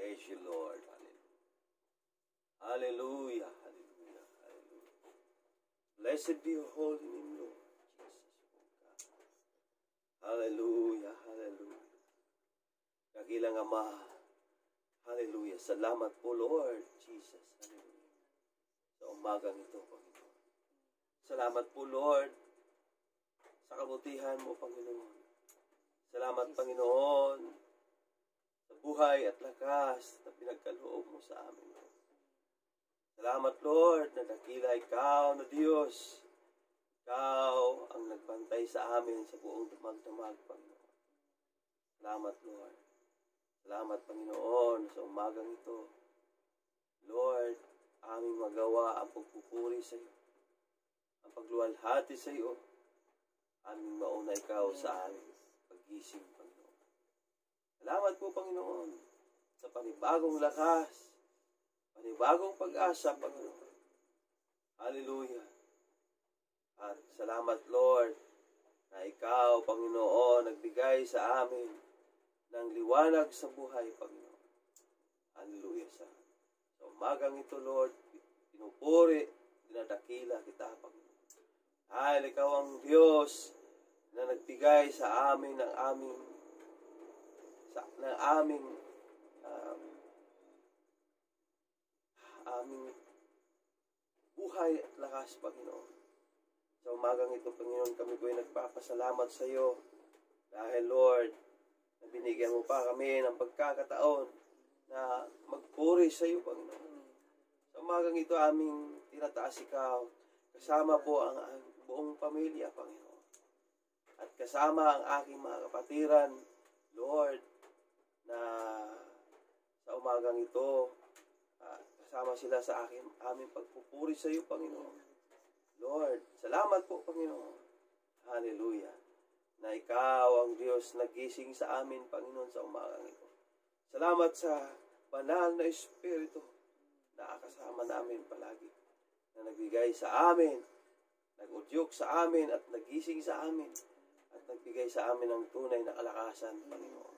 Praise you, Lord. Hallelujah. Hallelujah. Hallelujah. Blessed be your holy name, Lord. Jesus, oh God. Hallelujah. Hallelujah. Kagilang Ama. Hallelujah. Salamat po, Lord Jesus. Hallelujah. Sa umagang ito, Panginoon. Salamat po, Lord, sa kabutihan mo, Panginoon. Salamat, Panginoon, sa buhay at lakas na pinagkaloob mo sa amin, Lord. Salamat, Lord, na dakila ikaw na Diyos. Ikaw ang nagbantay sa amin sa buong damag-damag, Panginoon. Salamat, Lord. Salamat, Panginoon, sa umagang ito. Lord, aming magawa ang pagpupuri sa iyo, ang pagluwalhati sa iyo, aming mauna ikaw sa aming pag-gising, Panginoon. Salamat po, Panginoon, sa panibagong lakas, panibagong pag-asa, Panginoon. Hallelujah. At salamat, Lord, na ikaw, Panginoon, nagbigay sa amin ng liwanag sa buhay, Panginoon. Hallelujah. Sa umagang ito, Lord, pinupuri, dinadakila kita, Panginoon. Dahil ikaw ang Diyos na nagbigay sa amin ng aming buhay at lakas, Panginoon. Sa umagang ito, Panginoon, kami po'y nagpapasalamat sa iyo dahil, Lord, na binigyan mo pa kami ng pagkakataon na magpuri sa iyo, Panginoon. Sa umagang ito, aming tinataas ikaw, kasama po ang buong pamilya, Panginoon. At kasama ang aking mga kapatiran, Lord, na sa umagang ito, kasama sila sa aming pagpupuri sa iyo, Panginoon. Lord, salamat po, Panginoon. Hallelujah. Na ikaw ang Diyos na gising sa amin, Panginoon, sa umagang ito. Salamat sa banal na Espiritu na kasama namin palagi, na nagbigay sa amin, nag-udyok sa amin at nagising sa amin at nagbigay sa amin ng tunay na kalakasan, Panginoon.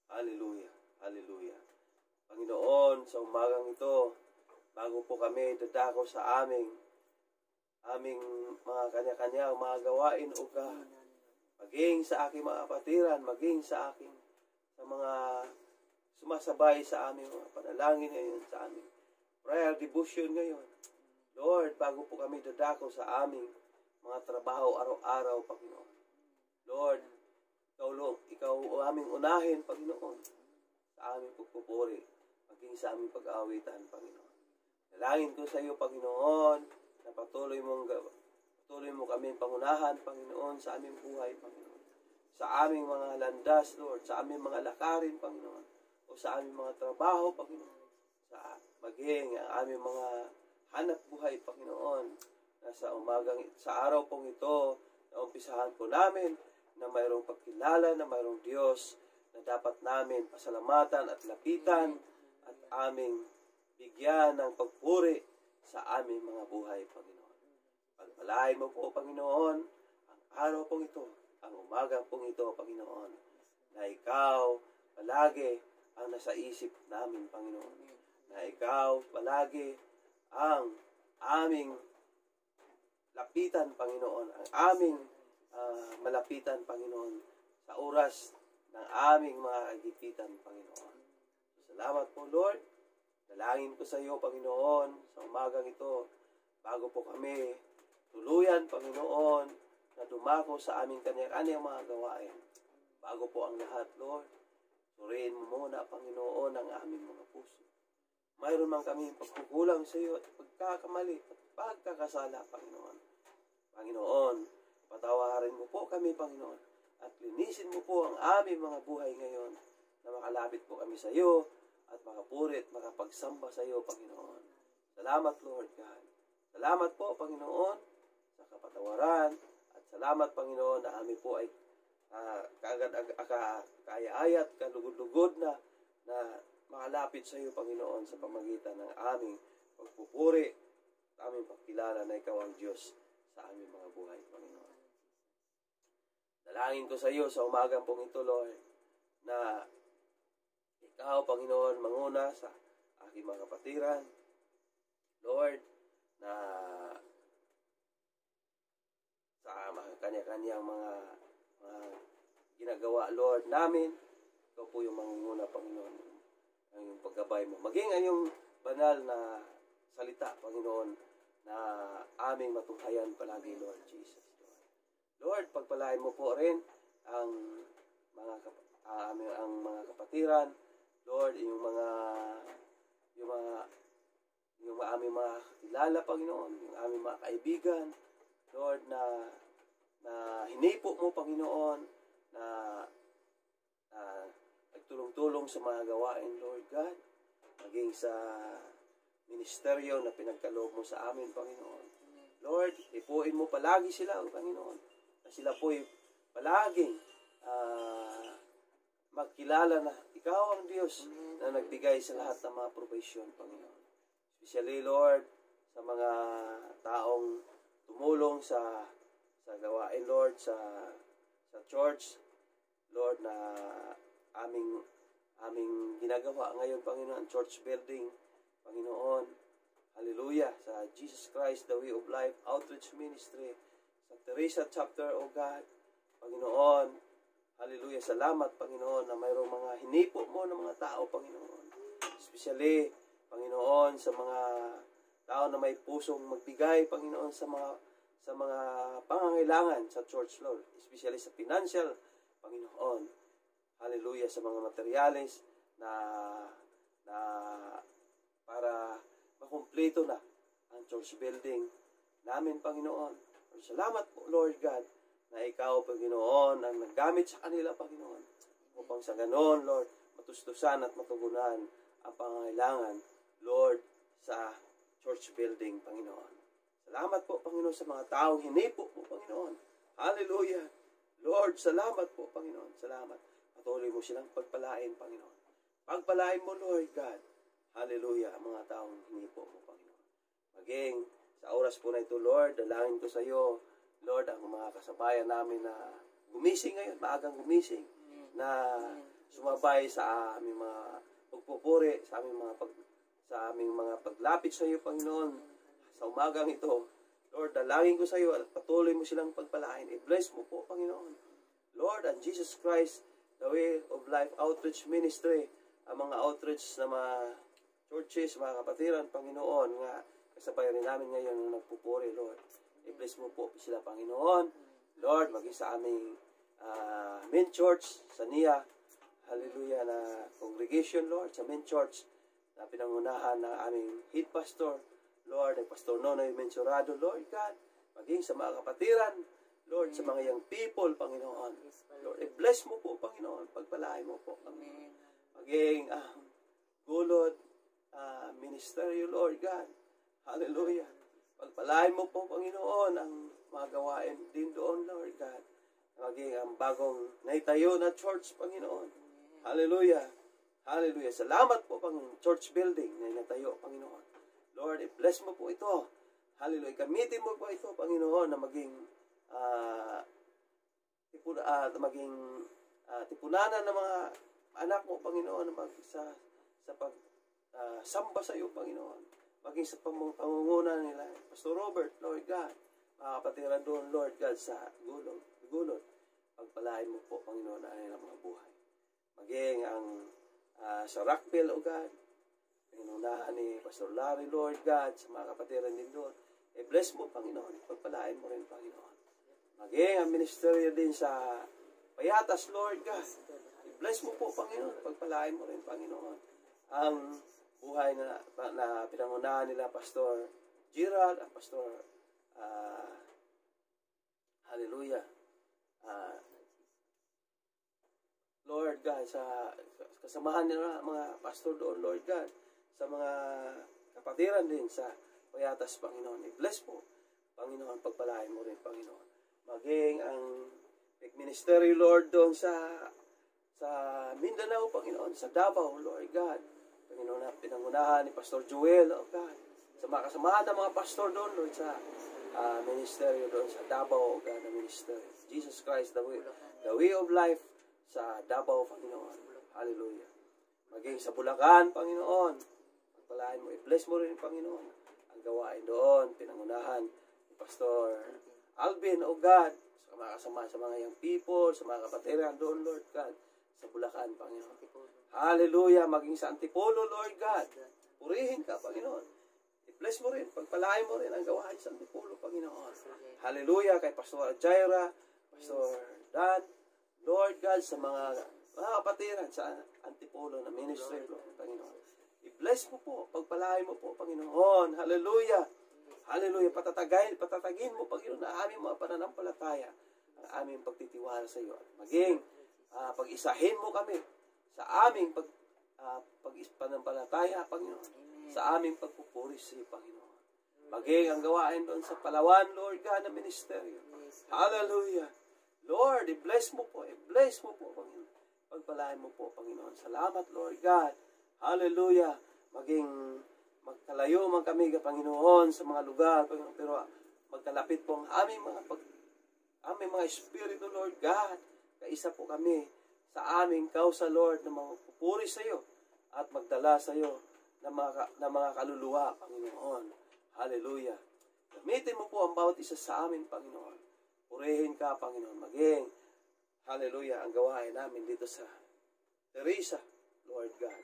Hallelujah. Hallelujah. Panginoon, sa umagang ito, bago po kami dadako sa aming mga kanya-kanya mga gawain o God, maging sa aking mga kapatiran, maging sa mga sumasabay sa aming mga panalangin ngayon, sa aming prayer devotion ngayon. Lord, bago po kami dadako sa aming mga trabaho araw-araw, Panginoon. Lord, ikaw aming unahin, Panginoon, sa aming pagpupuri, maging sa aming pag-aawitan, Panginoon. Dalangin ko sa iyo, Panginoon, na patuloy mo kami pangunahan, Panginoon, sa aming buhay, Panginoon. Sa aming mga landas, Lord, sa aming mga lakarin, Panginoon, o sa aming mga trabaho, Panginoon. Maging ang aming mga hanap buhay, Panginoon, na sa araw pong ito, na umpisahan po namin, na mayroong pagkilala, na mayroong Diyos, na dapat namin pasalamatan at lapitan, at aming bigyan ng pagpuri sa aming mga buhay, Panginoon. Pagpalain mo po, Panginoon, ang araw pong ito, ang umagang pong ito, Panginoon, na ikaw palagi ang nasa isip namin, Panginoon. Na ikaw palagi ang aming lapitan, Panginoon, ang aming malapitan, Panginoon, sa oras ng aming mga kagipitan, Panginoon. Salamat po, Lord. Dalangin ko sa iyo, Panginoon, sa umagang ito, bago po kami tuluyan, Panginoon, na dumako sa aming kanya-kanyang mga gawain. Bago po ang lahat, Lord, suriin mo muna, Panginoon, ang aming mga puso. Mayroon man kami pagkukulang sa iyo at pagkakamali at pagkakasala, Panginoon. Panginoon, kami, Panginoon. At linisin mo po ang aming mga buhay ngayon na makalapit po kami sa iyo at makapuri at makapagsamba sa iyo, Panginoon. Salamat, Lord God. Salamat po, Panginoon, sa kapatawaran. At salamat, Panginoon, na amin po ay kaaya-aya at kalugod-lugod na makalapit sa iyo, Panginoon, sa pamagitan ng aming pagpupuri at aming pagkilala na ikaw ang Diyos sa aming mga buhay, Panginoon. Dalangin ko sa iyo sa umagang pong ito, Lord, na ikaw, Panginoon, manguna sa aking mga kapatiran, Lord, na sa kanya-kanyang mga ginagawa, Lord, namin, ikaw po yung mangunguna, Panginoon, ang iyong paggabay mo. Maging ang iyong banal na salita, Panginoon, na aming matunghayan palagi, Lord Jesus. Lord, pagpalain mo po rin ang mga kapatiran, Lord, yung aming mga kilala, Panginoon, yung aming mga kaibigan, Lord, na hinipo mo, Panginoon, na nagtulong-tulong sa mga gawain, Lord God, maging sa ministeryo na pinagkaloob mo sa amin, Panginoon. Lord, ipuin mo palagi sila, Panginoon, na sila po'y palaging magkilala na ikaw ang Diyos na nagbigay sa lahat ng mga provision, Panginoon. Especially, Lord, sa mga taong tumulong sa gawain, Lord, sa church, Lord, na aming ginagawa ngayon, Panginoon, church building, Panginoon, hallelujah, sa Jesus Christ, the Way of Life Outreach Ministry, sa Teresa Chapter, O God, Panginoon, hallelujah, salamat, Panginoon, na mayroong mga hinipo mo ng mga tao, Panginoon, especially, Panginoon, sa mga tao na may pusong magbigay, Panginoon, sa mga pangangailangan sa church, Lord, especially sa financial, Panginoon, hallelujah, sa mga materyales na para makumpleto na ang church building namin, Panginoon. Salamat po, Lord God, na ikaw, Panginoon, ang naggamit sa kanila, Panginoon, upang sa ganon, Lord, matustusan at matugunan ang pangangailangan, Lord, sa church building, Panginoon. Salamat po, Panginoon, sa mga taong hinipo po, Panginoon. Hallelujah. Lord, salamat po, Panginoon. Salamat. Patuloy mo silang pagpalain, Panginoon. Pagpalain mo, Lord God. Hallelujah. Ang mga taong hinipo mo, Panginoon. Maging sa oras po na ito, Lord, dalangin ko sa iyo, Lord, ang mga kasabayan namin na gumising ngayon, maagang gumising, na sumabay sa aming mga pagpupuri, sa aming mga paglapit sa iyo, Panginoon, sa umagang ito. Lord, dalangin ko sa iyo at patuloy mo silang pagpalain. I-bless mo po, Panginoon. Lord, and Jesus Christ, the Way of Life Outreach Ministry, ang mga outreach na mga churches, mga kapatiran, Panginoon, nga kasabay rin namin ngayon na nagpupuri, Lord. I-bless mo po sila, Panginoon. Lord, maging sa aming main church, sa NIA, hallelujah, na congregation, Lord, sa main church, na pinangunahan ng aming head pastor, Lord, ay Pastor Nonoy Mensurado, Lord God, maging sa mga kapatiran, Lord, sa mga young people, Panginoon. Lord, i-bless mo po, Panginoon, pagpalain mo po, Panginoon. Maging gulod, ministeryo, Lord God, hallelujah. Pagpalain mo po, Panginoon, ang mga gawain din doon, Lord God. Maging ang bagong naitayo na church, Panginoon. Hallelujah. Hallelujah. Salamat po, Panginoon, church building na natayo, Panginoon. Lord, i-bless mo po ito. Hallelujah. Gamitin mo po ito, Panginoon, na maging tipunanan ng mga anak mo, Panginoon, na sa pagsamba sa iyo, Panginoon. Maging sa pangunguna nila. Pastor Robert, Lord God, mga kapatiran doon, Lord God, sa gulod. Pagpalain mo po, Panginoon, ang mga buhay. Maging ang sa Rockville, O God, pinunahan ni Pastor Larry, Lord God, sa mga kapatiran din doon. I-bless mo, Panginoon. Pagpalain mo rin, Panginoon. Maging ang ministeryo din sa Payatas, Lord God. I-bless mo po, Panginoon. Pagpalain mo rin, Panginoon. Ang buhay na pinangunahan nila, Pastor Gerald, ang Pastor hallelujah, sa kasamahan nila mga pastor doon, Lord God, sa mga kapatiran din sa Payatas, Panginoon. I-bless po, Panginoon, pagpalain mo rin, Panginoon. Maging ang ministery, Lord, doon sa Mindanao, Panginoon, sa Davao, Lord God. Panginoon, na pinangunahan ni Pastor Joel, oh God, sa mga kasamahan ng mga pastor doon, Lord, sa ministeryo doon sa Davao, oh God, na ministeryo. Jesus Christ, the way of life sa Davao, Panginoon. Hallelujah. Maging sa Bulacan, Panginoon, pagpalain mo, i-bless mo rin, Panginoon, ang gawain doon, pinangunahan ni Pastor Alvin, oh God, sa mga kasama, sa mga young people, sa mga kapatiran doon, Lord God, sa Bulacan, Panginoon. Hallelujah. Maging sa Antipolo, Lord God. Purihin ka, Panginoon. I-bless mo rin. Pagpalain mo rin ang gawain sa Antipolo, Panginoon. Hallelujah. Kay Pastor Jaira, Pastor Dan, Lord God, sa mga kapatiran sa Antipolo na ministry, Lord, Panginoon. I-bless mo po. Pagpalain mo po, Panginoon. Hallelujah. Hallelujah. Patatagin mo, Panginoon, na aming mga pananampalataya, ang aming pagtitiwala sa iyo. Maging pag-isahin mo kami sa aming panampalataya, Panginoon. Amen. Sa aming pagpupuri sa iyo, Panginoon. Maging ang gawain doon sa Palawan, Lord God, na ministeryo. Hallelujah. Lord, i-bless mo po, Panginoon. Pagpalain mo po, Panginoon. Salamat, Lord God. Hallelujah. Maging magkalayo man kami, Panginoon, sa mga lugar, Panginoon, pero magkalapit po ang aming mga espiritu, Lord God. Kaisa po kami sa aming kausa, Lord, na magpupuri sa iyo at magdala sa iyo ng mga kaluluwa, Panginoon. Hallelujah. Gamitin mo po ang bawat isa sa amin, Panginoon. Purihin ka, Panginoon. Maging, hallelujah, ang gawain namin dito sa Teresa, Lord God.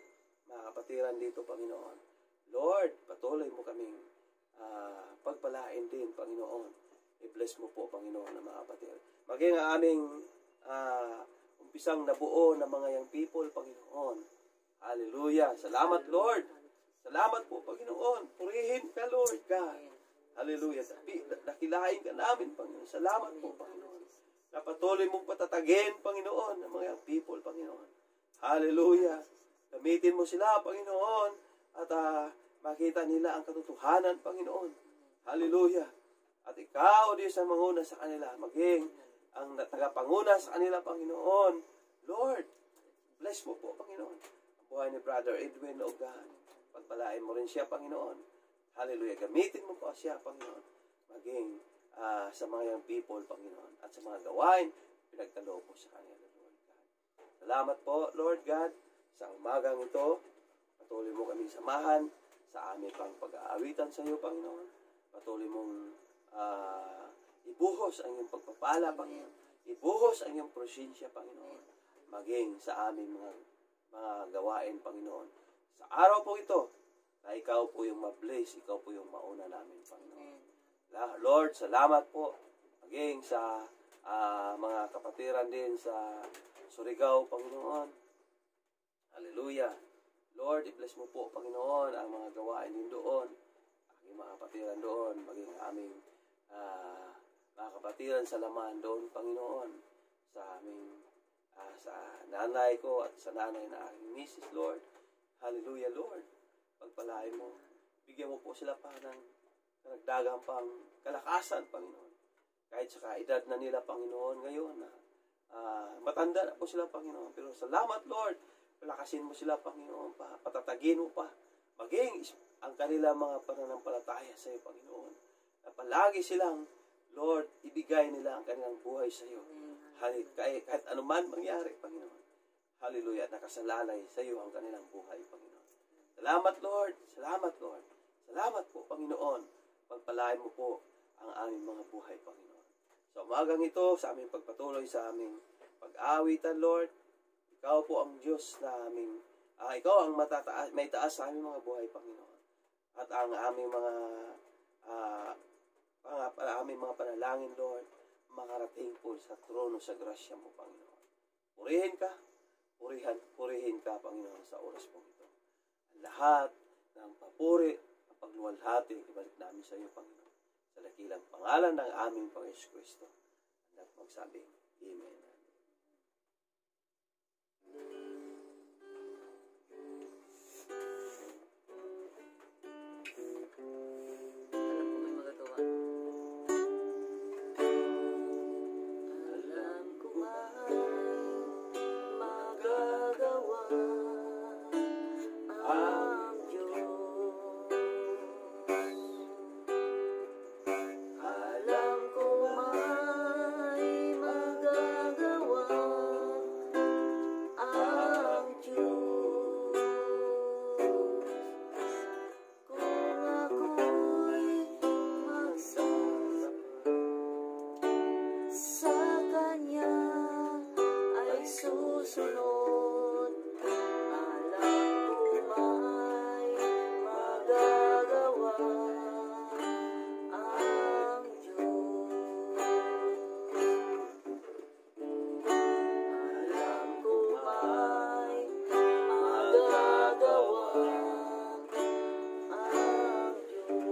Mga kapatiran dito, Panginoon. Lord, patuloy mo kaming pagpalain din, Panginoon. I-bless mo po, Panginoon, ng mga kapatiran. Maging ang aming umpisang nabuo ng mga young people, Panginoon. Hallelujah. Salamat, Lord. Salamat po, Panginoon. Purihin ka, Lord God. Hallelujah. Nakilain ka namin, Panginoon. Salamat po, Panginoon. Napatuloy mong patatagin, Panginoon, ng mga young people, Panginoon. Hallelujah. Gamitin mo sila, Panginoon, at makita nila ang katotohanan, Panginoon. Hallelujah. At ikaw, Diyos, ang manguna sa kanila. Maging ang tagapanguna sa kanila, Panginoon. Lord, bless mo po, Panginoon. Ang buhay ni Brother Edwin, O God. Pagpalain mo rin siya, Panginoon. Hallelujah. Gamitin mo po siya, Panginoon. Maging sa mga young people, Panginoon. At sa mga gawain, pinagkaloob mo sa kanila, Lord God. Salamat po, Lord God, sa umagang ito. Patuloy mo kaming samahan sa aming pang pag-aawitan sa iyo, Panginoon. Patuloy mong ibuhos ang iyong pagpapala, Panginoon. Ibuhos ang iyong prosensya, Panginoon. Maging sa aming mga gawain, Panginoon. Sa araw po ito, na ikaw po yung ma-bless, ikaw po yung mauna namin, Panginoon. Lord, salamat po. Maging sa mga kapatiran din sa Surigao, Panginoon. Hallelujah. Lord, i-bless mo po, Panginoon, ang mga gawain din doon. Aking mga kapatiran doon, maging aming mga kapatiran sa laman doon, Panginoon, sa aming sa nanay ko at sa nanay na aking misis, Lord. Hallelujah, Lord. Pagpalain mo, bigyan mo po sila pa ng karagdagang pang kalakasan, Panginoon. Kahit sa kaedad na nila, Panginoon, ngayon na matanda na po sila, Panginoon. Pero salamat, Lord. Palakasin mo sila, Panginoon, pa. Patatagin mo pa. Maging ang kanila mga pananampalataya sa iyo, Panginoon. Na palagi silang, Lord, ibigay nila ang kanilang buhay sa iyo. Kahit anuman mangyari, Panginoon. Hallelujah. Nakasalalay sa iyo ang kanilang buhay, Panginoon. Salamat, Lord. Salamat, Lord. Salamat po, Panginoon. Pagpalain mo po ang aming mga buhay, Panginoon. Sa umagang ito, sa aming pagpatuloy, sa aming pag-aawitan, Lord, ikaw po ang Diyos na aming, ikaw ang may taas sa aming mga buhay, Panginoon. At ang aming mga panalangin, Lord, makarating po sa trono sa grasya mo, Panginoon. Purihin ka, purihin ka, Panginoon, sa oras po ito. Ang lahat ng papuri, ang pagluwalhati, ibalik namin sa iyo, Panginoon. Sa dakilang pangalan ng aming Panginoon Kristo. At magsabing, Amen. Alam ko may magagawa. Alam ko may magagawa ang Diyos. Alam ko may magagawa ang Diyos. Kung ako'y magsasama sa Kanya ay susunod. Alam ko may magagawa ang Diyos. Alam ko may magagawa ang Diyos.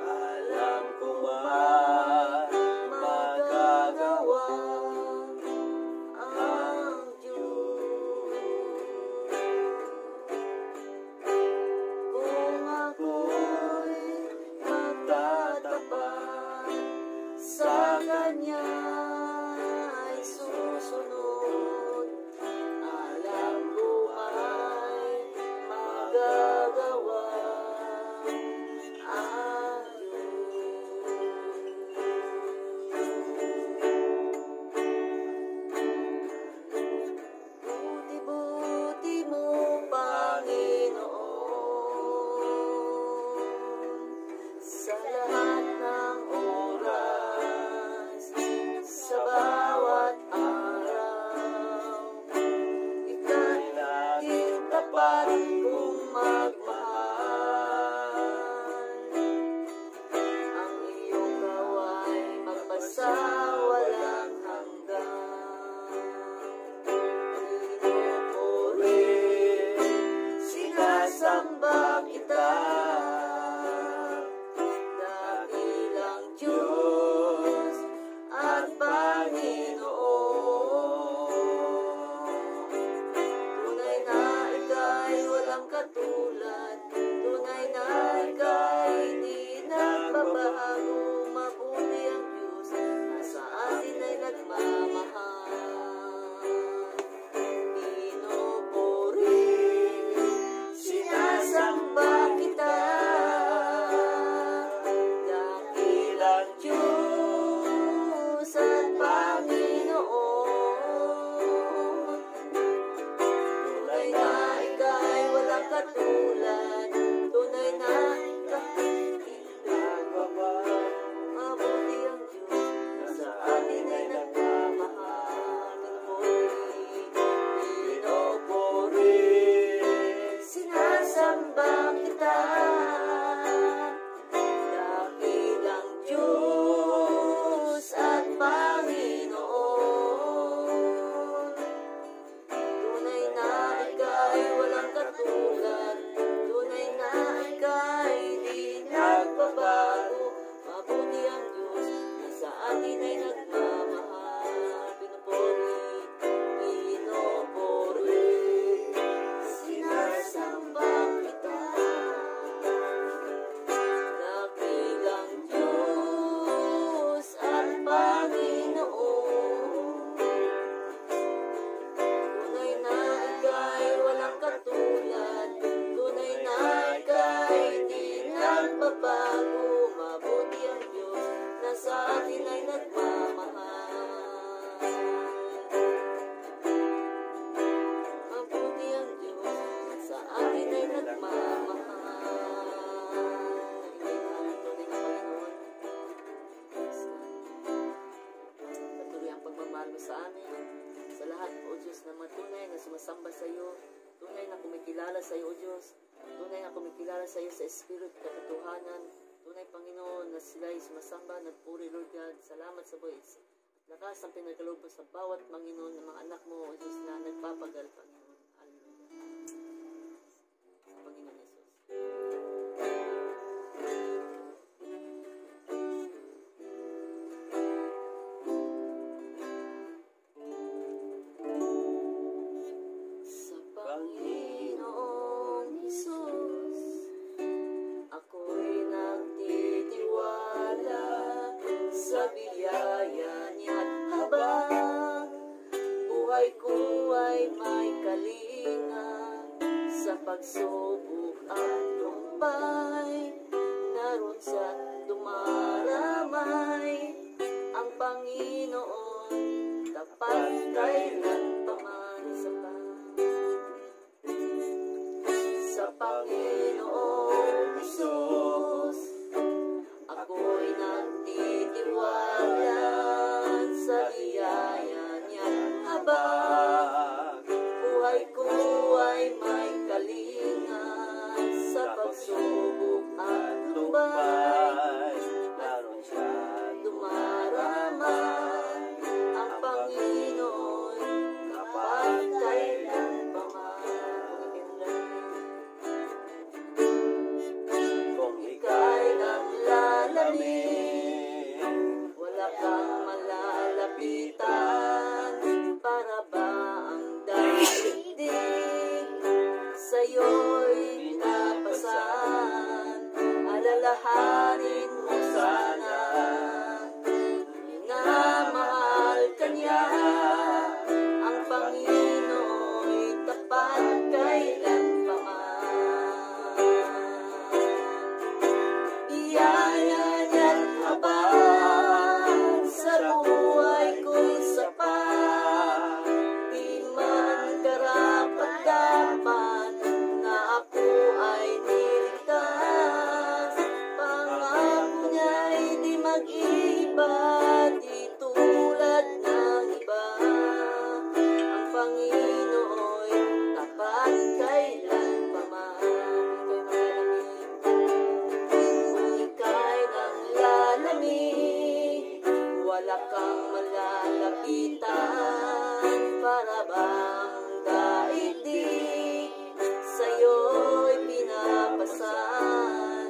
Alam ko may magagawa ang Diyos. Kung ako'y magtatapat sa Kanya ay susunod. Alam ko may magagawa ang Buti-buti mo, Panginoon, sa lahat ng oras, sa bawat araw. Ika'y laging tapat kong magmahal. Ang iyong gawa'y magpasawalang hanggan. Sinasamba kita, dakilang Diyos at Panginoon. Tunay na ika'y walang katulad, tunay na ika'y di nagbabago. Mabuti ang Diyos na sa atin ay nagmamahal. Pinupuri, sinasamba kita, dakilang Diyos at Panginoon. Tunay na ika'y walang katulad, tunay na ika'y di nagbabago. Mabuti ang Diyos na sa atin ay nagmamahal. Pinupuri, sinasamba kita, dakilang Diyos at Panginoon. Tunay na ika'y walang katulad, tunay na ika'y di nagbabago. Mabuti ang Diyos na sa atin ay nagmamahal. Pinupuri, sinasamba kita, dakilang Diyos at Panginoon. Tunay na ika'y walang katulad, tunay na ika'y di nagbabago. Mabuti ang Diyos na sa atin ay nagmamahal. Mabuti ang Diyos na sa atin ay nagmamahal. Tunay na Panginoon, patuloy ang pagmamahal mo sa amin, sa lahat, O Diyos, na matunay na sumasamba sa iyo, tunay na kumikilala sa iyo, O Diyos, tunay na kumikilala sa iyo sa Espiritu at katotohanan. Tunay, Panginoon, na sila'y sumasamba, nagpuri, Lord God. Salamat sa buhay at lakas ang pinagkaloob mo sa bawat Panginoon ng mga anak mo, O Diyos, na nagpapagal, Panginoon. Hallelujah. Panginoon Jesus. biyaya niya't habang buhay ko ay may kalinga sa pagsubok at lumbay, naroon sa dumaramay ang Panginoon, tapat kailanpaman sa Panginoong Jesus. Ako'y nagtitiwala sa biyaya niya't habang buhay ko ay may kalinga sa pagsubok at lumbay, naroon siya dumaramay ang Panginoon, kapag kailanpaman. kung Ika'y naglalamig, wala kang malalapitan, para ba ang daigdig sa'yo'y pinapasan? Alalahanin mo sana, minamahal ka niya, ang Panginoon'y tapat kailanpaman. Biyaya niya't habang sa buhay ko'y sapat, di man karapat-dapat na ako ay niligtas. Pangako niya'y di mag-iba, di tulad ng iba. Ang Panginoon'y tapat kailanpaman. Kung ika'y nanglalamig, wala kang malalapitan, para bang daigdig sa'yo'y pinapasan?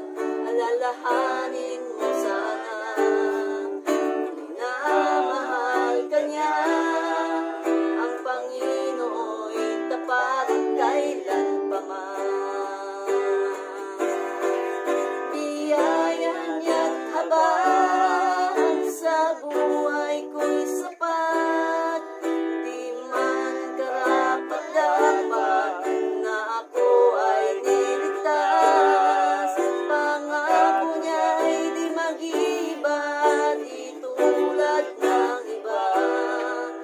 Alalahanin mo sana, minamahal ka niya, ang Panginoon'y tapat kailanpaman. Biyaya niya't habang sa buhay ko'y sapat, di man karapat-dapat na ako ay niligtas. Pangako niya'y di mag-iba, di tulad ng iba.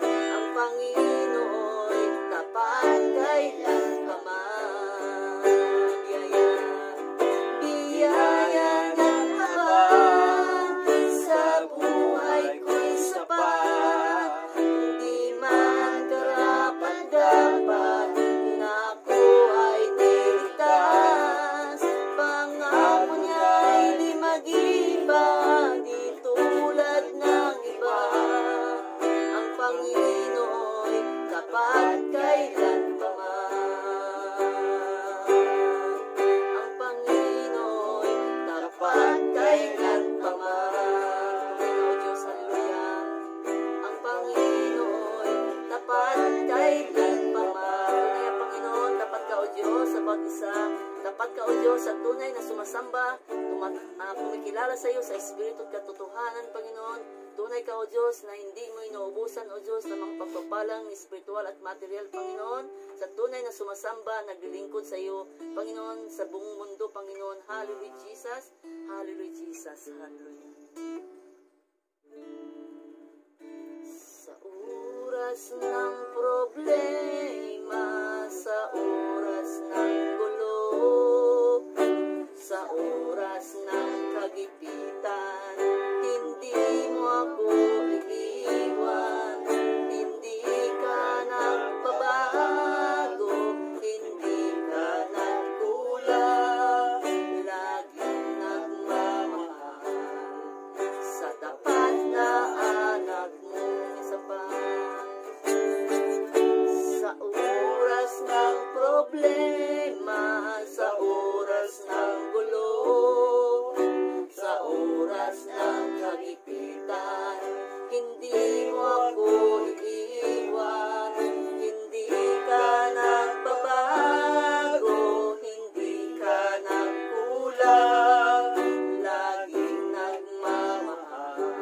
Ang Panginoon'y tapat kailanpaman. Biyaya ng habang sa buhay ko'y sapat, di man karapat-dapat na ako ay niligtas. Pangako niya'y di mag-iba, di tulad ng iba. Ang Panginoon'y tapat kailanpaman. Ang Panginoon'y tapat kailanpaman. Panginoon Diyos, haleluya. Ang Panginoon'y tapat kailanpaman. Tunay ang Panginoon, tapat ka o Diyos sa bawat isa. Tapat ka o Diyos sa tunay na sumasamba, kumikilala sa iyo sa Espiritu at katotohanan, Panginoon. Tunay ka o Diyos na hindi mo inuubusan o Diyos ng mga pagpapalang spiritual at material, Panginoon. Sa tunay na sumasamba, naglilingkod sa iyo, Panginoon, sa buong mundo, Panginoon. Hallelujah, Jesus. Hallelujah, Jesus. Hallelujah. Sa oras ng problema, sa oras ng gulo, sa oras ng kagipitan, hindi mo ako iiwan, hindi ka nagbabago, hindi ka nagkulang, laging nagmamahal sa tapat na anak mong isa pa. Sa oras ng problema, sa oras ng gulo, sa oras ng kagipitan, hindi mo ako iiwan, hindi ka nagbabago, hindi ka nagkulang, laging nagmamahal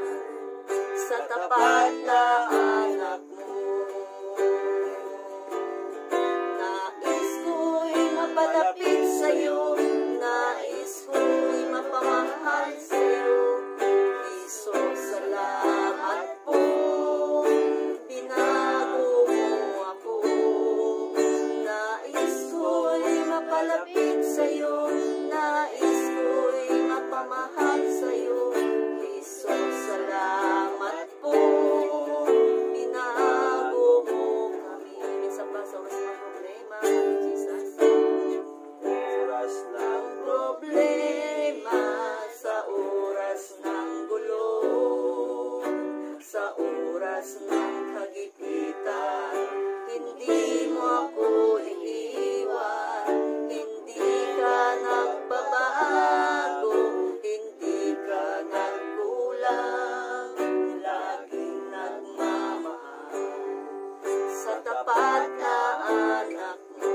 oras ng kagipitan, hindi mo ako iniwan, hindi ka nagbabago, hindi ka nagkulang, laging nagmamahal sa tapat na anak mo.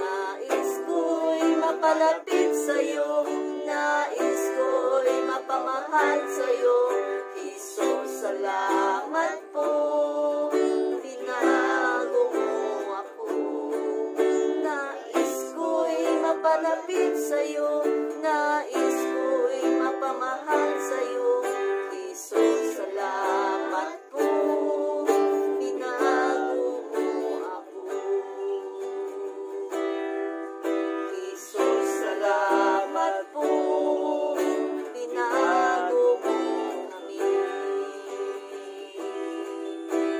Nais ko'y mapalapit sa'yo, nais ko'y mapamahal sa'yo, Jesus, salamat po, binago mo ako. Nais ko'y mapalapit sa'yo, nais ko'y mapamahal sa'yo, Jesus, salamat po, binago mo ako. Jesus, salamat po, binago mo kami.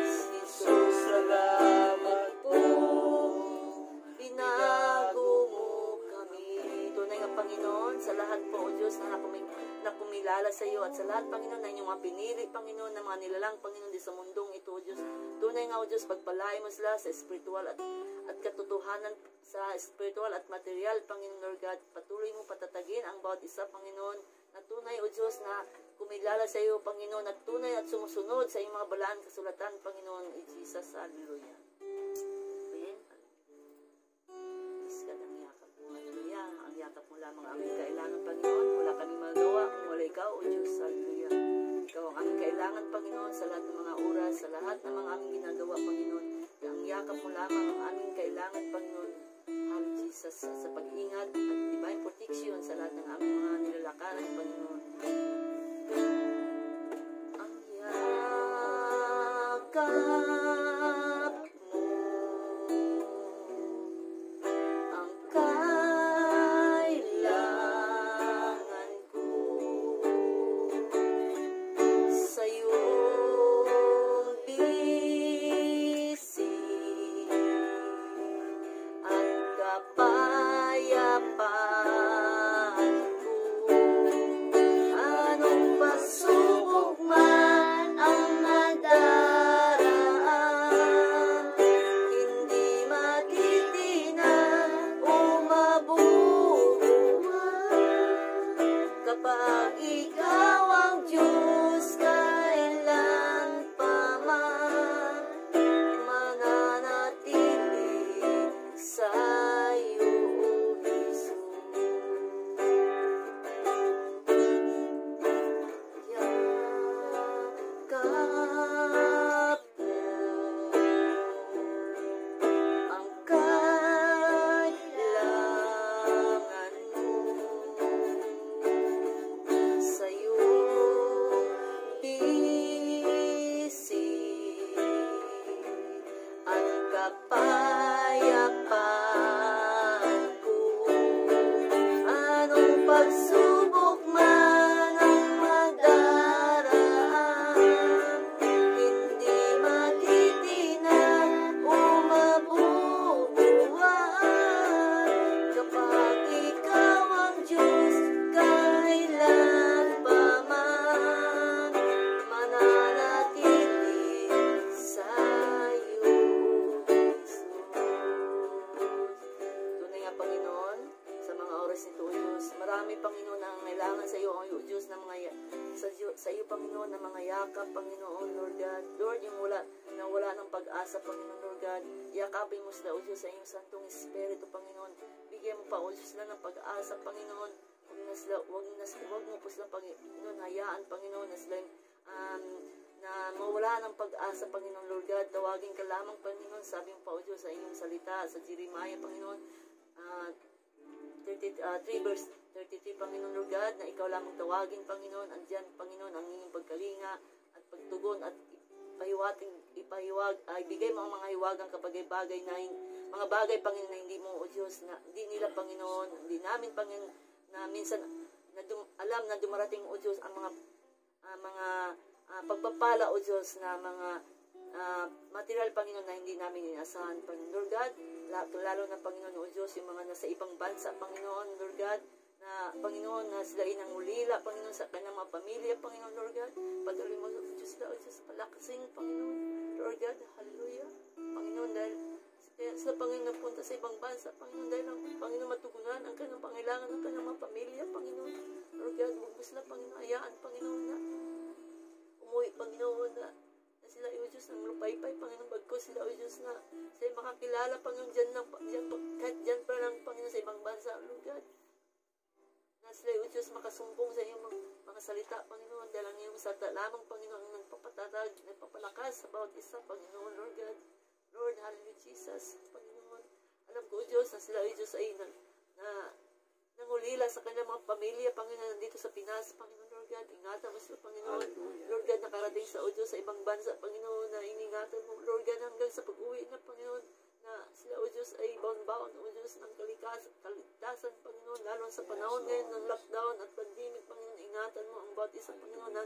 Jesus, salamat po, binago mo kami. Tunay nga Panginoon, sa lahat po, O Diyos, na kumilala sa iyo, at sa lahat, Panginoon, na inyong mga pinili, Panginoon, na mga nilalang, Panginoon, di sa mundong ito, O Diyos. Tunay nga, O Diyos, pagpalain mo sila sa spiritual at katotohanan, sa spiritual at material, Panginoon, Lord God. Patuloy mo patatagin ang bawat isa, Panginoon, na tunay, O Diyos, na kumilala sa iyo, Panginoon, at tunay at sumusunod sa iyong mga balaan kasulatan, Panginoon, in Jesus, hallelujah. Amen. Iskat ang yakap mo, hallelujah. Ang yakap mo lamang aming kailangan, Panginoon. Wala kami magawa kung wala ikaw, O Diyos, hallelujah. Ikaw ang aming kailangan, Panginoon, sa lahat ng mga oras, sa lahat ng mga aming ginagawa, Panginoon. Ang yakap mo lamang ang aming kailangan, Panginoon. Hallelujah, Jesus, sa pag-ingat at divine protection sa lahat ng aming mga nilalakaran, Panginoon. Ang yakap mo, ang kailangan ko, sa iyong bisig at kapayapaan ko. Anong pasubok man ang nadaraan, hindi matitinag o mabubuhay. Kapag ikaw ang Diyos, kailan pa man mananatili sa iyo, Jesus. Yakap mo, ang kailangan mo, sa iyong bisig at kapayapaan ko. Anong pagsubok man ang magdaraan, hindi matitinag o mabubuhay. Kapag ikaw ang Diyos, kailan pa man mananatili sa iyo, Jesus. Tunay nga, Panginoon, sa mga oras nito, O Diyos, marami, Panginoon, ang kailangan sa iyo, O Diyos, na sa iyo, Panginoon, na mga yakap, Panginoon, Lord God. Lord, yung wala ng pag-asa, Panginoon, Lord God, yakapin mo sila, O Diyos, sa iyong Santong Espiritu, Panginoon. Bigyan mo pa, O Diyos, sila ng pag-asa, Panginoon. Huwag mo po sila, Panginoon, hayaan, Panginoon, na sila na mawala ng pag-asa, Panginoon, Lord God. Tawagin ka lamang, Panginoon, sabi mo pa, O Diyos, sa iyong salita, sa Jeremiah, Panginoon, 3 verse 33, Panginoon, Lord God, na ikaw lamang tawagin, Panginoon. Andyan, Panginoon, ang iyong pagkalinga at pagtugon at ibigay mo ang mga hiwagang kapag ay bagay na mga bagay, Panginoon, na hindi mo, O Diyos, na hindi nila, Panginoon, hindi namin, Panginoon, na minsan alam na dumarating, O Diyos, ang mga pagpapala, O Diyos, na mga material, Panginoon, na hindi namin inasahan, Panginoon, Lord God. Lalo na, Panginoon, O Diyos, yung mga nasa ibang bansa, Panginoon, Lord God, na Panginoon, na sila ay nangulila, Panginoon, sa kanilang mga pamilya, Panginoon, Lord God. Patuloy mo, Diyos sila, O Diyos, palakasing, Panginoon, Lord God, hallelujah. Panginoon, dahil sila, Panginoon, napunta sa ibang bansa, Panginoon, dahil ang Panginoon matugunan ang kanilang pangailangan ng kanilang mga pamilya, Panginoon, Lord God, huwag mo sila, Panginoon, hayaan, Panginoon, na umuwi, Panginoon, na sila, O Diyos, ng lupaypay, Panginoon, bagko sila, O Diyos, na sila makakilala, Panginoon, kahit dyan pa lang, Panginoon, sa ibang bansa, Lord God, na sila, O Diyos, makasumpong sa iyong mga salita, Panginoon, dahil ang iyong salita lamang, Panginoon, ang nagpapatatag, nagpapalakas sa bawat isa, Panginoon, Lord God, Lord, hallelujah, Jesus, Panginoon, alam ko, O Diyos, na sila, O Diyos, ay nangulila sa kanilang mga pamilya, Panginoon, nandito sa Pinas, Panginoon, Lord God, ingatan mo sila, Panginoon, Lord God, nakarating sa, O Diyos, sa ibang bansa, Panginoon, na iningatan mo, Lord God, hanggang sa pag-uwi na, Panginoon, na sila, O Diyos, ay bound-bound, O Diyos, ng kaligtasan, Panginoon, lalo sa panahon ngayon ng lockdown at pandemic, Panginoon, ingatan mo ang bawat isang, Panginoon, na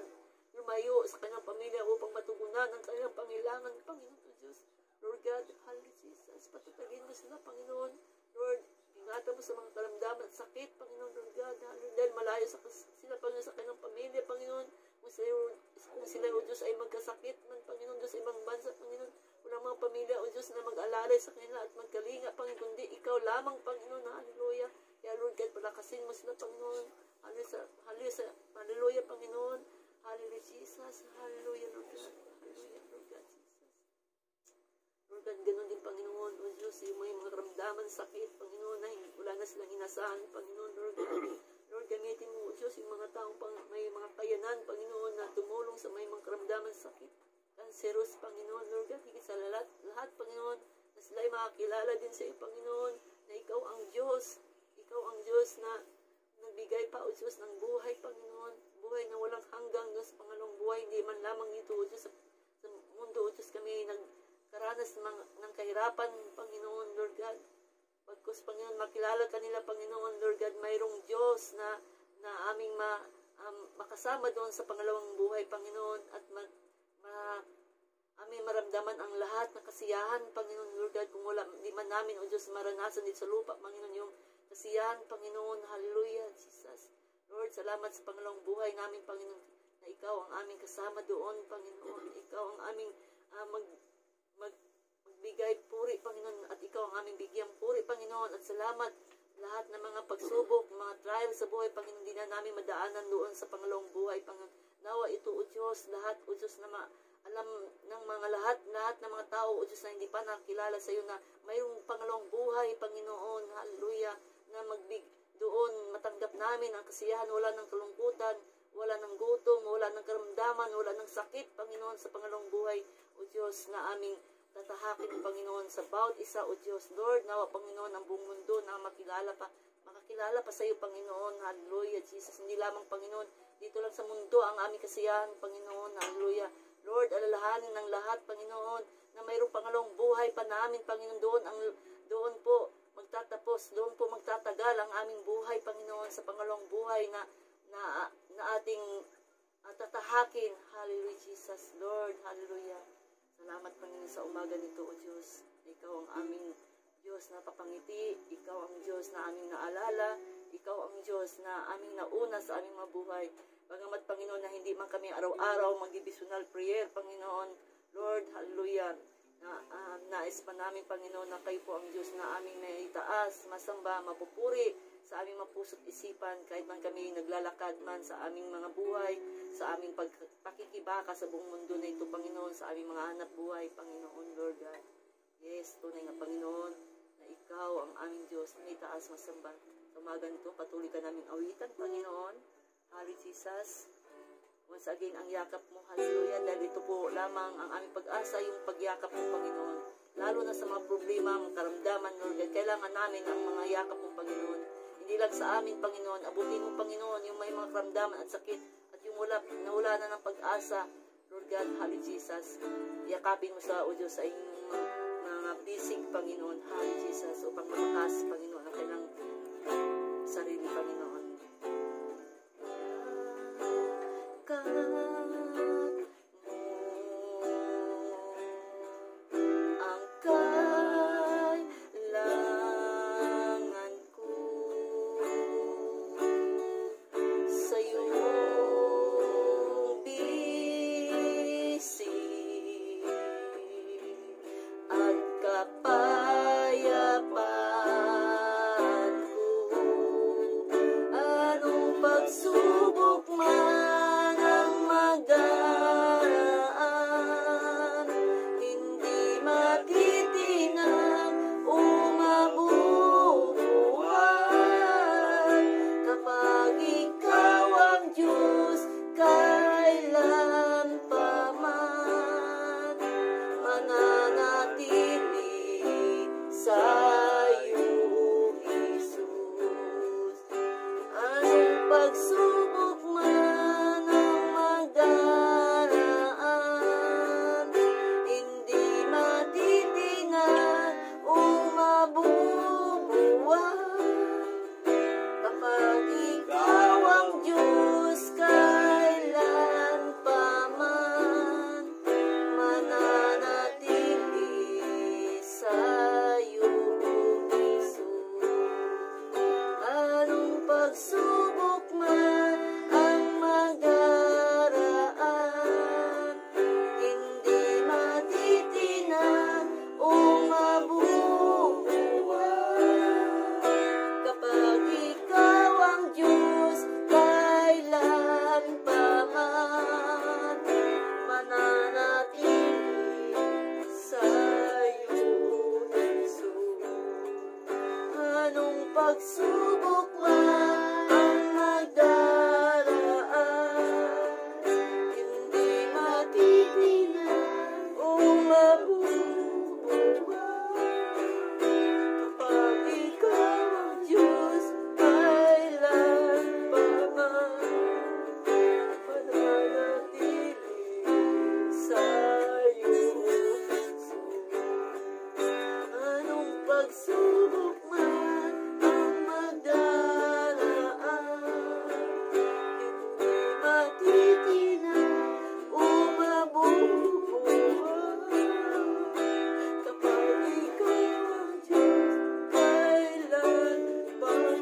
lumayo sa kanyang pamilya upang matugunan ang kanyang pangailangan, Panginoon, O Diyos, Lord God, hallelujah, Jesus, patutagin mo sila, Panginoon, Lord, ingatan mo sa mga karamdaman at sakit, Panginoon, Lord God, hallelujah, dahil malayo sila, Panginoon, sa kanyang pamilya, Panginoon, kung sila, O Diyos, ay magkasakit man, Panginoon, Diyos, ibang bansa, Panginoon, walang mga pamilya, O Diyos, na mag-alalay sa kanila at magkalinga, Panginoon, kundi ikaw lamang, Panginoon, hallelujah, kaya, Lord God, palakasin mo sila, Panginoon, hallelujah, Panginoon, hallelujah, Jesus, hallelujah, Lord God, hallelujah, Lord God, Jesus. Lord God, ganun din, Panginoon, O Diyos, yung mga karamdaman, sakit, Panginoon, na wala na silang inasahan, Panginoon, Lord God. Lord, gamitin mo, O Diyos, yung mga taong may mga kayanan, Panginoon, na tumulong sa may mga karamdaman, sakit, kanseros, Panginoon, Lord God, higit sa lahat, Panginoon, na sila ay makakilala din sa iyo, Panginoon, na ikaw ang Diyos na nagbigay pa, O Diyos, ng buhay, Panginoon, buhay na walang hanggang, Diyos, pangalong buhay, hindi man lamang ito, O Diyos, sa mundo, O Diyos, kami karanas ng kahirapan, Panginoon, Lord God. Pagkus, Panginoon, makilala kanila, Panginoon, Lord God, mayroong Diyos na aming makasama doon sa pangalawang buhay, Panginoon, at aming maramdaman ang lahat na kasiyahan, Panginoon, Lord God, kung wala, di man namin, O Diyos, maranasan dito sa lupa, Panginoon, yung kasiyahan, Panginoon, hallelujah, Jesus. Lord, salamat sa pangalawang buhay namin, Panginoon, na ikaw ang aming kasama doon, Panginoon, ikaw ang aming magbigay puri, Panginoon, at ikaw ang aming bigyang puri, Panginoon, at salamat lahat ng mga pagsubok, mga trials sa buhay, Panginoon, hindi na namin madaanan doon sa pangalawang buhay, Panginoon. Nawa ito, O Diyos, lahat, O Diyos, na alam ng mga lahat ng mga tao, O Diyos, na hindi pa nakilala sa iyo na mayroong pangalawang buhay, Panginoon, hallelujah, na doon matanggap namin ang kasiyahan, wala ng kalungkutan, wala ng gutom, wala ng karamdaman, wala ng sakit, Panginoon, sa pangalawang buhay, O Diyos, na aming tatahakin, Panginoon, sa bawat isa, O Diyos. Lord, nawa, Panginoon, ang buong mundo na makakilala pa sa iyo, Panginoon, hallelujah, Jesus. Hindi lamang, Panginoon, dito lang sa mundo ang aming kasiyahan, Panginoon, hallelujah. Lord, alalahanin ng lahat, Panginoon, na mayroong pangalawang buhay pa namin, Panginoon, doon po magtatapos, doon po magtatagal ang aming buhay, Panginoon, sa pangalawang buhay na ating tatahakin. Hallelujah, Jesus. Lord, hallelujah. Salamat, Panginoon, sa umaga nito, O Diyos. Ikaw ang aming Diyos na papangiti. Ikaw ang Diyos na aming naalala. Ikaw ang Diyos na aming nauna sa aming mabuhay. Bagamat, Panginoon, na hindi man kami araw-araw mag-divisional prayer, Panginoon, Lord, hallelujah. Nais pa namin, Panginoon, na kayo po ang Diyos na aming naitaas, masamba, mapupuri sa aming mapuso't isipan, kahit man kami naglalakad man sa aming mga buhay, sa aming pakikibaka sa buong mundo na ito, Panginoon, sa aming mga hanap buhay, Panginoon, Lord God. Yes, tunay nga, Panginoon, na ikaw ang aming Diyos na itaas, masamba. Sa umaga nito, patuloy ka namin awitan, Panginoon. Hallelujah, Jesus. Once again, ang yakap mo, hallelujah, dahil ito po lamang ang aming pag-asa, yung pagyakap mo, Panginoon. Lalo na sa mga problema, mga karamdaman, Lord God, kailangan namin ang mga yakap mo, Panginoon. Hindi lang sa amin, Panginoon, abutin mo, Panginoon, yung may mga karamdaman at sakit, at yung nawala na ng pag-asa, Lord God, hallelujah, Jesus. Yakapin mo sa, O Diyos, ay mga bisig, Panginoon, hallelujah, Jesus, upang malakas, Panginoon, ang kailang sarili, Panginoon. pagsubok man ang magdaraan, hindi matitinag o mabubuwag. Kapag ikaw ang Diyos, kailan pa man mananatili sa'yo, Jesus. Anong pagsubok man ang magdaraan, hindi matitinag o mabubuwag. Kapag ikaw ang Diyos, kailan pa man mananatili sa'yo, Jesus. Anong pagsubok man ang magdaraan, hindi matitinag o mabubuwag. Kapag ikaw ang Diyos, kailan pa man mananatili sa'yo, Jesus. Anong pagsubok man ang magdaraan, hindi matitinag o mabubuwag. Kapag ikaw ang Diyos, kailan pa man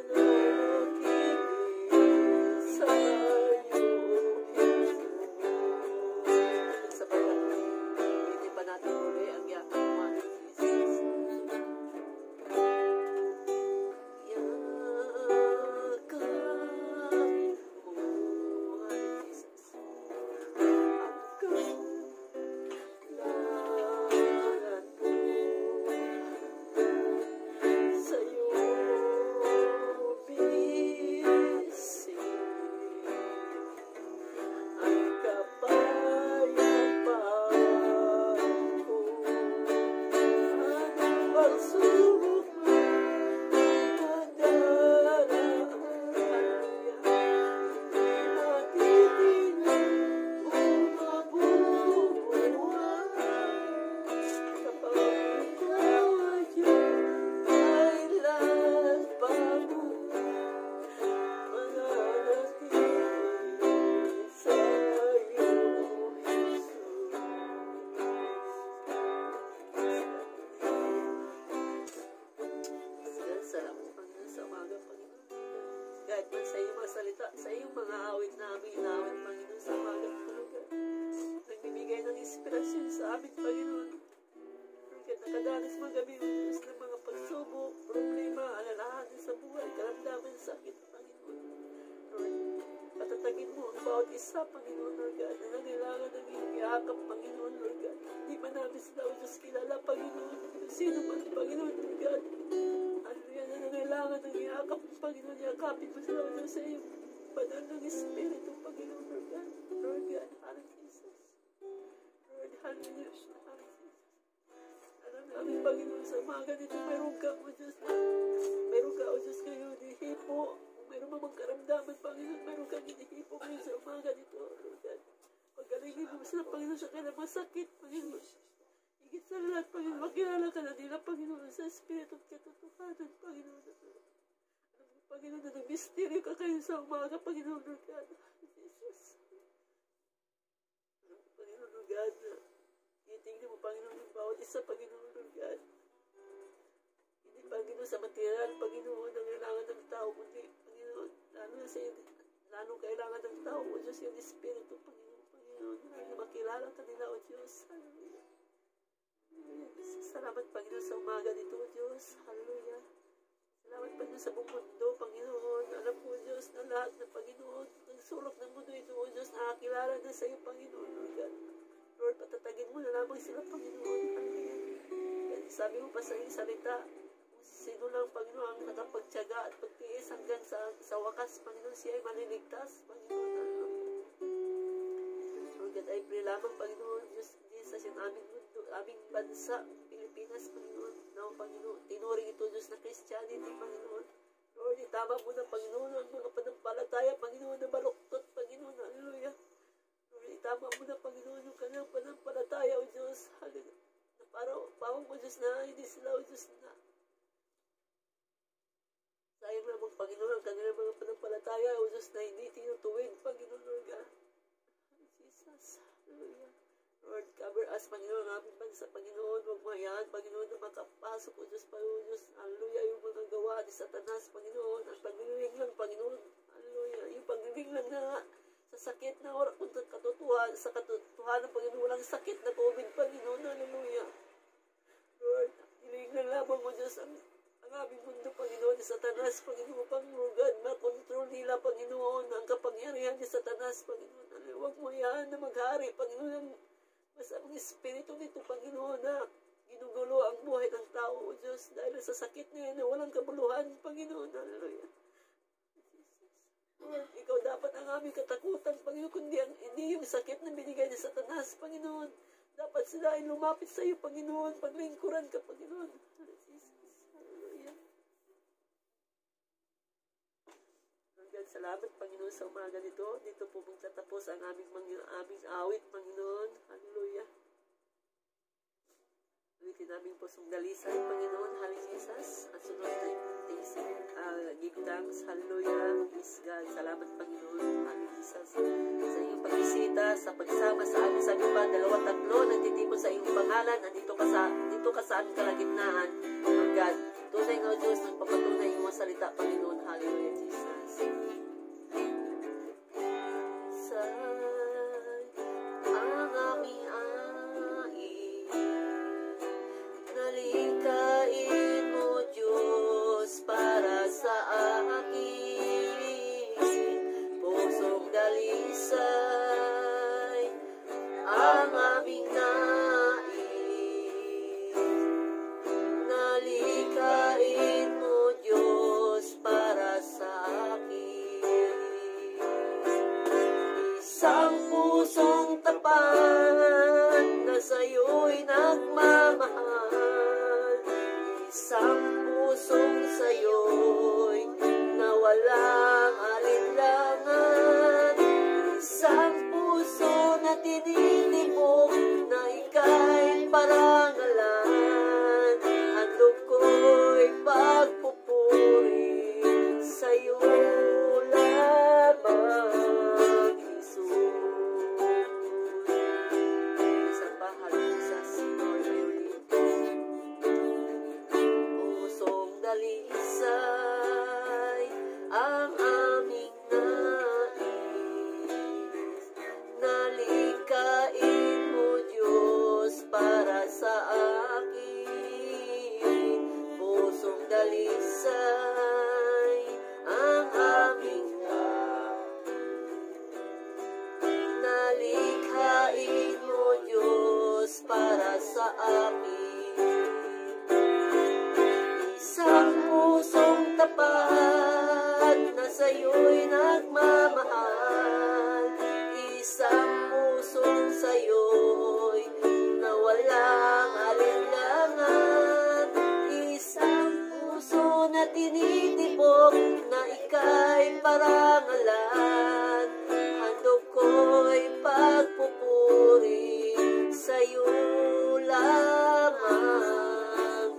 mananatili sa'yo, Jesus. Sa hindi pa natin muli ang yakap mo, Jesus. Yakap mo, Jesus. Pagkalaran mo sa'yo bisig ang kapayapaan ko. Anong pagsubok man ang magdaraan, hindi matitinag o mabubuwag. Kapag ikaw ang Diyos, kailan pa man mananatili sa'yo, Jesus. Salamat, Panginoon, sa umaga, Panginoon. Kahit man sa iyong mga salita, sa iyong mga awit na aming inawit, Panginoon, sa umaga, Panginoon. Nagbibigay ng inspirasyon sa amin, Panginoon. Kahit nakadanas mga gabi, Diyos, ng mga pagsubok, problema, alalahanin sa buhay, karamdaman, sakit, Panginoon. Lord, patatagin mo ang bawat isa, Panginoon, Lord God, na nangailangan ng iyong yakap, Panginoon, Lord God. Hindi man namin sila, O Diyos, kilala, Panginoon. Sino man, Panginoon, Lord God. Hallelujah, na nangailangan ng yakap, Panginoon, yakapin mo sila, O Diyos, sa iyong banal ng Espiritu, Panginoon, Lord God. Lord God, hallelujah, Jesus. Lord, hallelujah, hallelujah. Alam namin, Panginoon, sa umaga nito, mayroon ka, O Diyos, mayroon ka, O Diyos, kayo, hinihipo. Kung mayroon mamang karamdaman, Panginoon, mayroon kang hinihipo ngayon sa umaga nito, Lord God. Pagkalingin mo sila, Panginoon, sa kanilang masakit, Panginoon. Higit sa lahat, Panginoon, makilala ka na nila, Panginoon, sa Espiritu at katotohanan, Panginoon. Alam mo, Panginoon, na nag-misteryo ka kayo sa umaga, Panginoon, Lord God. Jesus. Alam mo, Panginoon, Lord God, na titingnan mo, Panginoon, yung bawat isa, Panginoon, Lord God. Hindi, Panginoon, sa material, Panginoon, ang kailangan ng tao, kundi, Panginoon, lalo na sa iyo, lalo kailangan ng tao, O Diyos, yung Espiritu, Panginoon, Panginoon, na makilala ka nila, O Diyos. Hallelujah. Salamat, Panginoon, sa umaga nito, O Diyos. Hallelujah. Salamat, Panginoon, sa buong mundo, Panginoon. Alam ko, Diyos, na lahat ng Panginoon, ng sulok ng mundo ito, O Diyos, nakakilala na sa iyo, Panginoon, Lord God. Lord, patatagin mo na lamang sila, Panginoon. Hallelujah. Yan, sabi mo pa sa iyong salita, kung sino lang, Panginoon, ang nakapagtiyaga at pagtiis hanggang sa wakas, Panginoon, siya ay maliligtas, Panginoon. Lord God, I pray lamang, Panginoon, Diyos, sa aming mundo, aming bansa, Pilipinas, Panginoon. Now, Panginoon, tinuring ito, Diyos, na Christianity, Panginoon. Lord, itama mo na, Panginoon, ang mga panampalataya, Panginoon, na baluktot, Panginoon, hallelujah. Lord, itama mo na, Panginoon, yung kanyang panampalataya, O Diyos, hallelujah. Na parang, O Diyos, na hindi sila, O Diyos, na sayang lamang, Panginoon, ang kanilang mga panampalataya, O Diyos, na hindi tinutuwid, Panginoon, Lord God. Jesus, hallelujah. Lord, cover us, Panginoon, ang aming bansa, Panginoon, huwag mo hayaan, Panginoon, na makapasok, O Diyos, Diyos, hallelujah, yung mga gawa ni Satanas, Panginoon, ang paglibing lang, Panginoon, hallelujah, yung paglibing lang na sa sakit na oras kung katotohanan, sa katotohanan, Panginoon, walang sakit na COVID, Panginoon, hallelujah. Lord, hiling na lamang mo, Diyos, ang aming mundo, Panginoon, ni Satanas, Panginoon, Panginoon, makontrol nila, Panginoon, ang kapangyarihan ni Satanas, Panginoon, huwag mo yan na maghari, Panginoon, mas ang espiritu nito, Panginoon, na ginugulo ang buhay ng tao, O Diyos, dahil sa sakit na yan na walang kabuluhan, Panginoon, hallelujah. Lord, ikaw dapat ang aming katakutan, Panginoon, hindi yung sakit na binigay ni Satanas, Panginoon. Dapat sila ay lumapit sa iyo, Panginoon, paglingkuran ka, Panginoon. Hallelujah. Lord God, salamat, Panginoon, sa umaga nito. Dito po magtatapos ang aming awit, Panginoon. Hallelujah. Ulitin namin po sundalisan, Panginoon, hallelujah, Jesus. At sunod na yung give thanks, hallelujah, praise God. Salamat, Panginoon, hallelujah, Jesus. Sa iyong pagbisita, sa pagsama sa amin, sa aming pa, 2-3, nagtitipon sa iyong pangalan, dito ka sa aming kalagitnaan, Lord God. Tunay nga, O Diyos, nagpapatunay yung mga salita, Panginoon, hallelujah, Jesus. Ang aming nalikain mo, Diyos, para sa akin, pusong dalisay, ang aming nais. Nalikain mo, Diyos, para sa akin, isang pusong tapat na sa'yo'y nagmamahal, isang pusong sa'yo'y na walang alinlangan, isang puso na tinitibok na ika'y parangalan, handog ko'y pagpupuri sa'yo lamang, Jesus. Isang bahal sa Lord, pusong dalisay, ang aming nais. Nalikain mo, Diyos, para sa akin, pusong dalisay, ang aming nalikhain mo, Diyos, para sa akin, isang pusong tapat na sa'yo'y nagmamahal, isang pusong sa'yo'y na walang alinlangan, isang puso na tinitibok na ika'y parangalan, handog ko'y pagpupuri sa'yo lamang,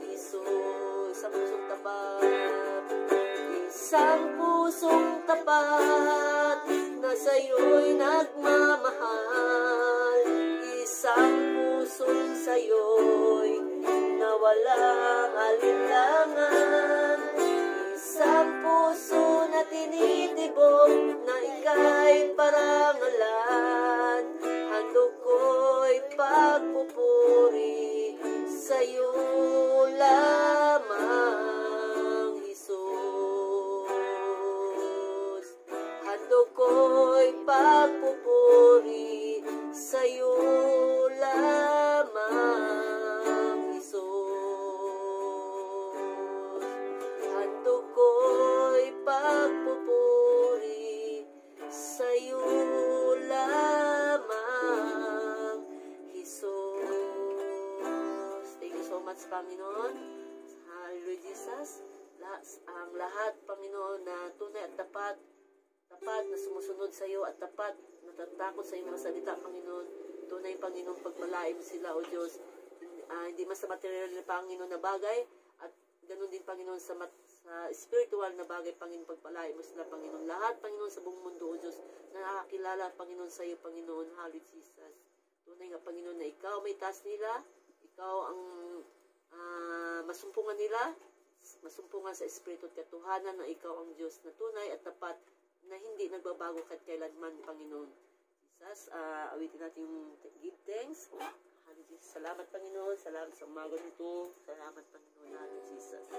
Jesus. Isang pusong tapat, isang pusong tapat na sa'yo'y nagmamahal, isang pusong sa'yo'y na walang alinlangan, isang puso na tinitibok na ika'y parangalan, handog ko'y pagpupuri sa'yo lamang, Jesus. Handog ko'y pagpupuri sa'yo lamang, Jesus. Handog ko'y pagpupuri sa'yo lamang, Jesus. Thank you so much, Panginoon. Hallelujah, Jesus. Ang lahat, Panginoon, tunay at tapat na sumusunod sa iyo at tapat, natatakot sa iyong mga salita, Panginoon. Tunay, Panginoon, pagpalain mo sila, O Diyos. Hindi mas sa material na Panginoon na bagay, at ganun din, Panginoon, sa spiritual na bagay, Panginoon, pagpalain mo sila, Panginoon. Lahat, Panginoon, sa buong mundo, O Diyos, na nakakilala, Panginoon, sa iyo, Panginoon. Hallelujah, Jesus. Tunay nga, Panginoon, na ikaw may taas nila, ikaw ang masumpungan nila, masumpungan sa espiritu at katuhanan na ikaw ang Diyos na tunay at tapat, na hindi nagbabago kahit kailanman, Panginoon. Jesus, awitin natin yung give thanks. Hallelujah. Salamat, Panginoon. Salamat sa umaga nito. Salamat, Panginoon. Hallelujah, Jesus.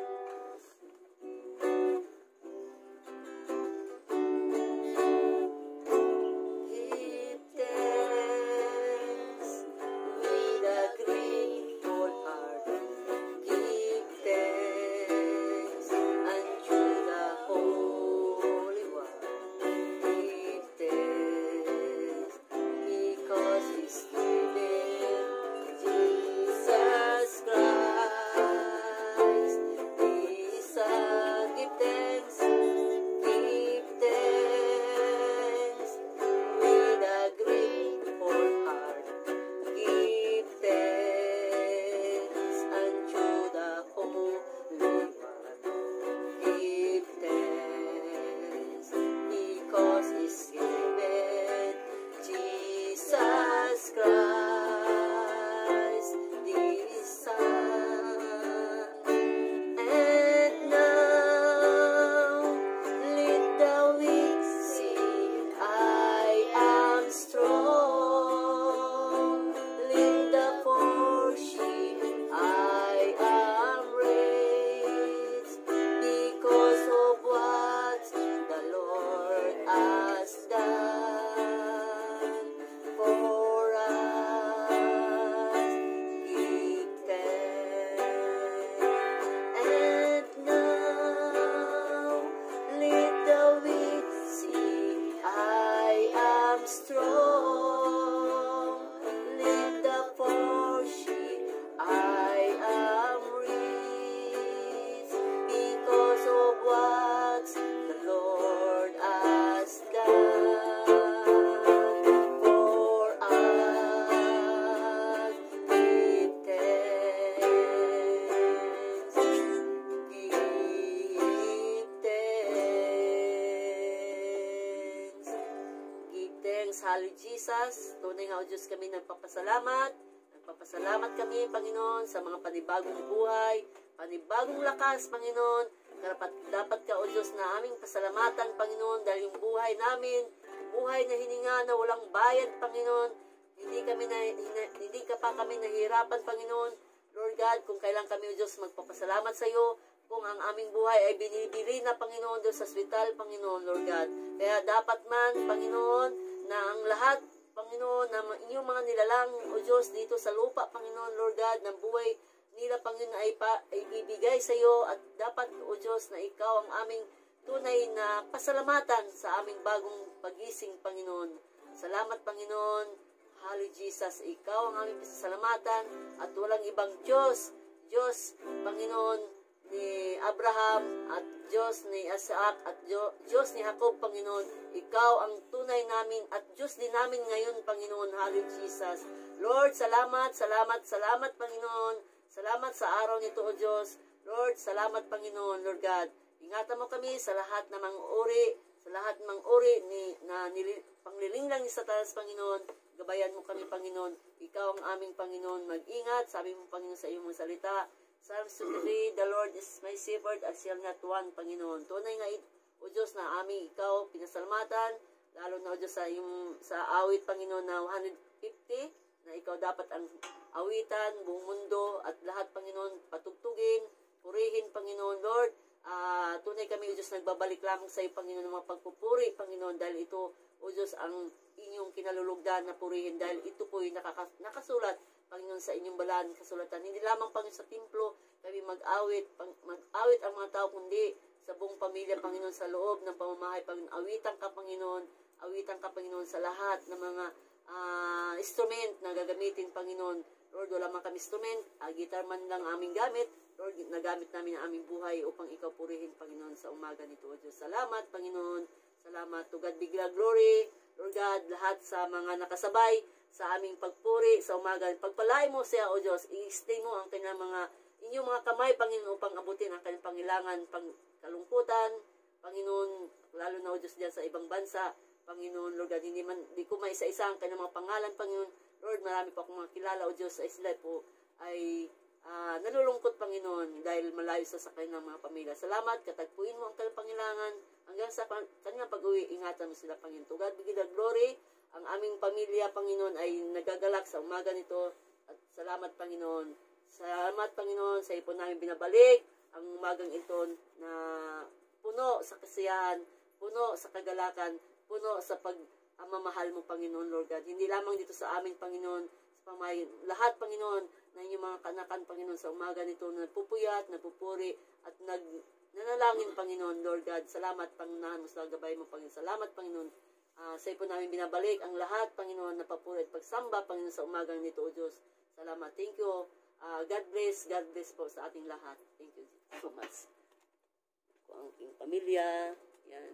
Hallelujah, Jesus. Tunay nga, O Diyos, kami nagpapasalamat. Nagpapasalamat kami, Panginoon, sa mga panibagong buhay, panibagong lakas, Panginoon. Dapat ka, O Diyos, na aming pasalamatan, Panginoon, dahil yung buhay namin, buhay na hininga na walang bayad, Panginoon. Hindi ka pa kami nahihirapan, Panginoon. Lord God, kung kailan kami, O Diyos, magpapasalamat sa iyo, kung ang aming buhay ay binibili na, Panginoon, doon sa ospital, Panginoon, Lord God. Kaya dapat man, Panginoon, na ang lahat, Panginoon, na inyong mga nilalang, O Diyos, dito sa lupa, Panginoon, Lord God, ng buhay nila, Panginoon, ay ibibigay sa iyo, at dapat, O Diyos, na ikaw ang aming tunay na pasalamatan sa aming bagong pagising, Panginoon. Salamat, Panginoon. Hallelujah, Jesus. Ikaw ang aming pasalamatan, at walang ibang Diyos, Panginoon, ni Abraham, at Diyos ni Isaac, at Diyos ni Jacob, Panginoon. Ikaw ang tunay namin, at Diyos din namin ngayon, Panginoon. Hallelujah, Jesus. Lord, salamat, Panginoon. Salamat sa araw nito, O Diyos. Lord, salamat, Panginoon, Lord God. Ingatan mo kami sa lahat ng mga uri, panglilinglang ni Satanas, Panginoon. Gabayan mo kami, Panginoon. Ikaw ang aming Panginoon. Mag-ingat, sabi mo, Panginoon, sa iyong mga salita. Psalms 23, the Lord is my shepherd, I shall not want, Panginoon. Tunay nga, O Diyos, na aming ikaw pinasalamatan, lalo na, O Diyos, sa awit, Panginoon, na 150, na ikaw dapat ang awitan, buong mundo, at lahat, Panginoon, patugtugin, purihin, Panginoon, Lord. Tunay kami, O Diyos, nagbabalik lamang sa iyo, Panginoon, ng mga pagpupuri, Panginoon, dahil ito, O Diyos, ang inyong kinalulugdan na purihin, dahil ito po'y nakasulat, Panginoon, sa inyong balaan kasulatan. Hindi lamang, Panginoon, sa templo kami mag-awit ang mga tao, kundi sa buong pamilya, Panginoon, sa loob ng pamamahay, Panginoon. Awitan ka, Panginoon, sa lahat ng mga instrument na gagamitin, Panginoon. Lord, wala man kami instrument, gitar man lang aming gamit. Lord, nagamit namin ang aming buhay upang ikaw purihin, Panginoon, sa umaga nito, O Diyos. Salamat, Panginoon. Salamat. To God be glory. Lord God, lahat sa mga nakasabay sa aming pagpuri sa umaga. Pagpalain mo siya, O Diyos. I-stay mo ang kanyang inyong mga kamay, Panginoon, upang abutin ang kanyang pangailangan, kalungkutan, Panginoon, lalo na, O Diyos, diyan sa ibang bansa. Panginoon, Lord God, hindi ko maisa-isa ang kanyang mga pangalan, Panginoon. Lord, marami pa akong mga kilala, O Diyos, sa isla po ay nalulungkot, Panginoon, dahil malayo sa kanilang mga pamilya. Salamat, katagpuin mo ang kanilang pangilangan hanggang sa kanilang pag-uwi. Ingatan mo sila, Panginoon. To God be the glory. Ang aming pamilya, Panginoon, ay nagagalak sa umaga nito. At salamat, Panginoon. Salamat, Panginoon, sa ipon namin binabalik ang umagang ito na puno sa kasiyahan, puno sa kagalakan, puno sa pagmamahal mo, Panginoon, Lord God. Hindi lamang dito sa amin, Panginoon, sa pamayin. Lahat, Panginoon, na inyong mga kanakan, Panginoon, sa umaga nito na nagpupuyat, nagpupuri, at nanalangin, Panginoon, Lord God. Salamat, Panginoon, mo sa gabay mo, Panginoon. Salamat, Panginoon. Sa ipon namin binabalik ang lahat, Panginoon, na papuri at pagsamba, Panginoon, sa umagang nito, O Diyos. Salamat. Thank you. God bless po sa ating lahat. Thank you so much. Ang aking pamilya, yan.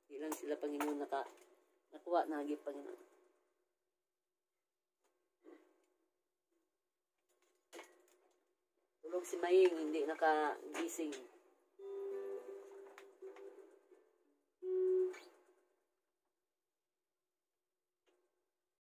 Hindi lang sila, Panginoon, nakuha na hagip, Panginoon. Tulog si Maying, hindi nakagising.